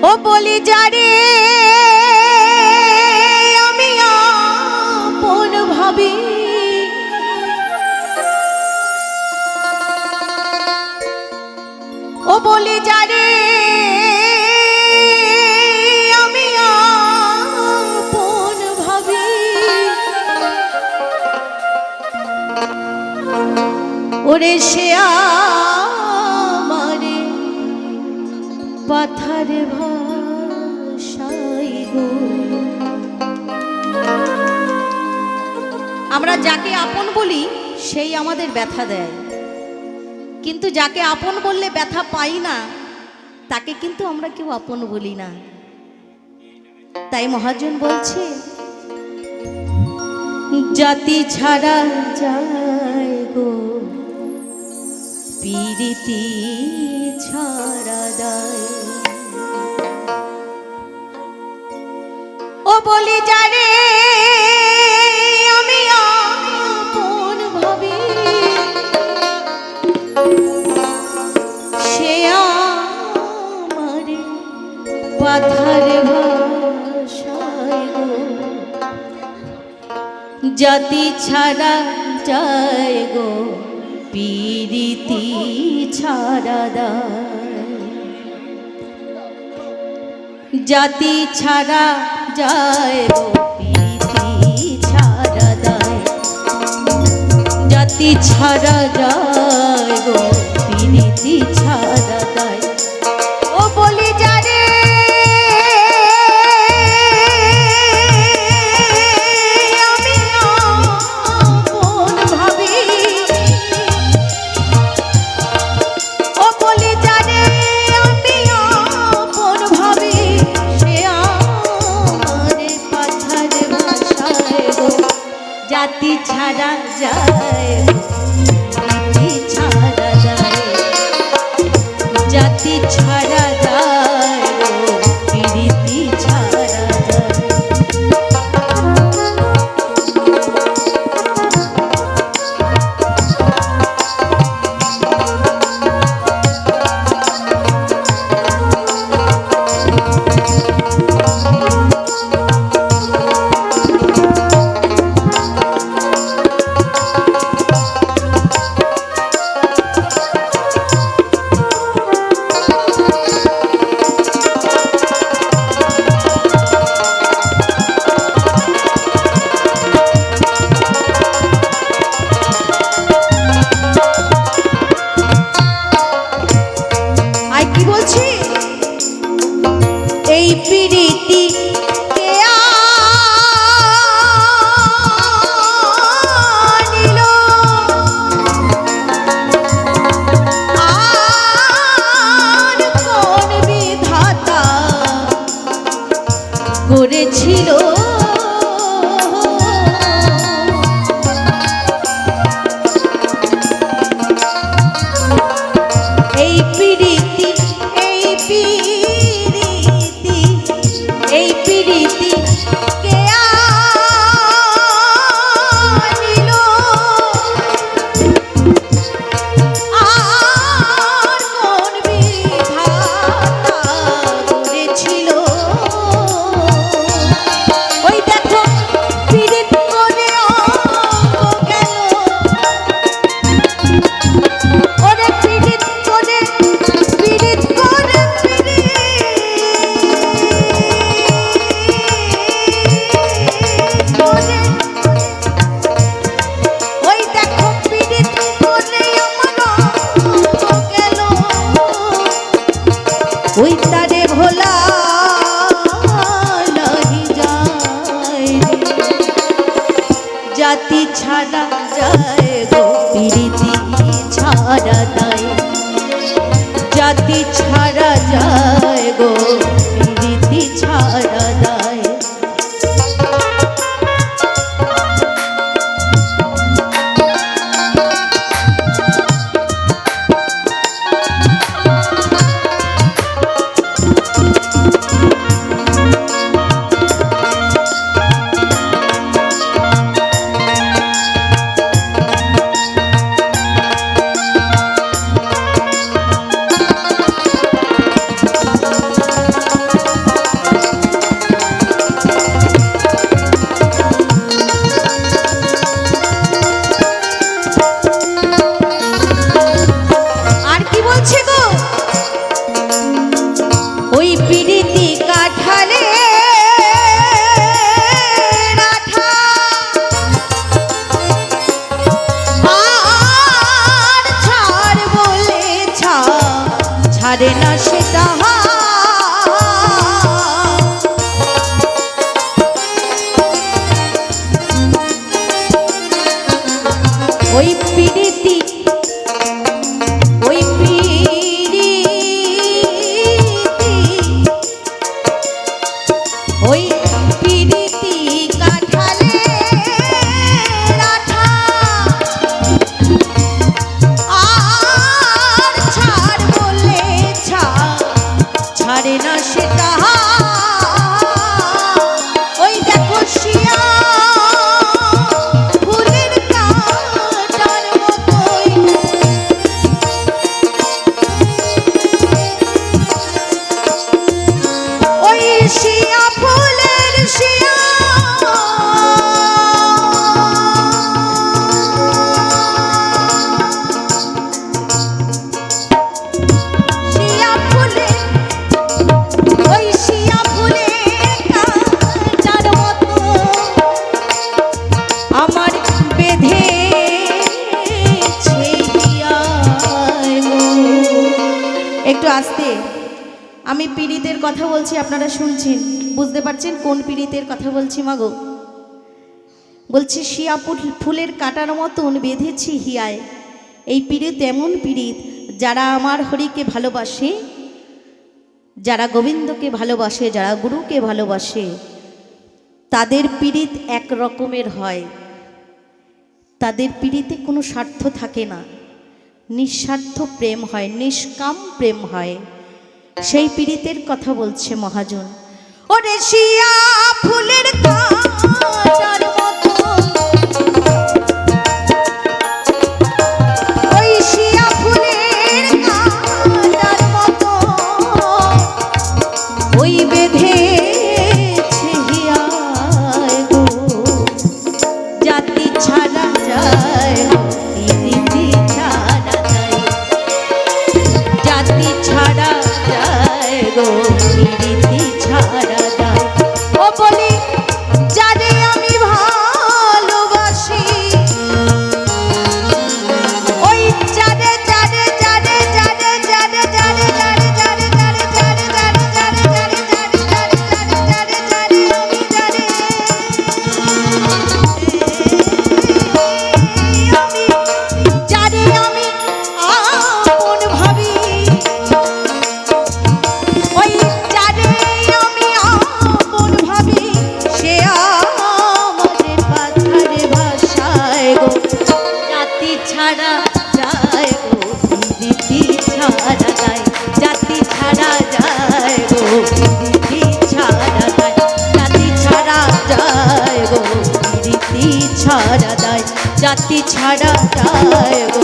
ও বলি যারে আমি আপন ভাবি, ও বলি যারে আমি আপন ভাবি, ওরে সে আমারে পাথার ভাষাই গো। আমরা যাকে আপন বলি সেই আমাদের ব্যথা দেয়, কিন্তু যাকে আপন বললে ব্যথা পাই না তাকে কিন্তু আমরা কেউ আপন বলি না। তাই মহাজন বলছে জাতি ছাড়া যায় গো পীড়িতি ছাড়া যায়। ও বলি যারে আমি আপন ভাবি, সে আমারে পাথার ভাষায় গো। জাতি ছাড়া যায় গো পীড়িতি ছাড়া দায়। জাতি ছাড়া যায় গো পীড়িতি ছাড়া দায়। জাতি ছাড়া যায় গো পীড়িতি ছাড়া দায়। ও বলি যারে আমি আপন ভাবি, ও বলি যারে আমি আপন ভাবি, সে আমারে পাথার ভাষায় গো। জাতি ছাড়া যায় পীড়িতি ছাড়া যায়। জাতি ছাড়া যায় গো পীড়িতি ছাড়া যায়। এই পীড়িতি কে আনিল, আর কোন বিধাতা করেছিল এই পীড়িতি, এই পীড়িতি, এই পীড়িতি কে আনিল, আর কোন বিধাতা করেছিল। ওই দেখো পীড়িত করে গেল, ওরে পীড়িত করে, পীড়িত করে ওই দেখো পীড়িত করে আমার গেল, ওই তারে ভোলা নাহি যায়। জাতি ছাড়া যায় গো পীড়িতি ছাড়া দায়। জাতি ছাড়া যায় গো পীড়িতি ছাড়া দায়। কথা বলছি, আপনারা শুনছেন, বুঝতে পারছেন কোন পীড়িতের কথা বলছি মাগো? বলছি শিয়া ফুলের কাটার মতন বেঁধেছি হিয়ায়। এই পীড়িত এমন পীড়িত যারা আমার হরিকে ভালোবাসে, যারা গোবিন্দকে ভালোবাসে, যারা গুরুকে ভালোবাসে, তাদের পীড়িত এক রকমের হয়। তাদের পীড়িতে কোনো স্বার্থ থাকে না, নিঃস্বার্থ প্রেম হয়, নিষ্কাম প্রেম হয়। সেই পীড়িতের কথা বলছে মহাজন। ওরে শিয়া ফুলের কাঁটার মতো, ওই শিয়া ফুলের কাঁটার মতো, ওই বেঁধেছে হিয়ায় গো, জাতি ছাড়া যায়, রীতি ছাড়া যায়, জাতি ছাড়া যায় গো, রীতি ছাড়া যায়। ও বলি যারে আমি ভালোবাসি, ওই যারে যারে যারে যারে যারে যারে যারে যারে যারে যারে যারে যারে যারে যারে যারে যারে যারে আমি যারে যারে আমি আপন ভাবি, ওই যারে আমি আপন ভাবি, সে আমারে পাথারে ভাষায় গো, জাতি ছাড়া যায় গো, রীতি ছাড়া যায়, জাতি ছাড়া যায় গো, রীতি ছাড়া যায়, জাতি ছাড়া যায় গো, রীতি ছাড়া যায়, জাতি ছাড়া যায় গো।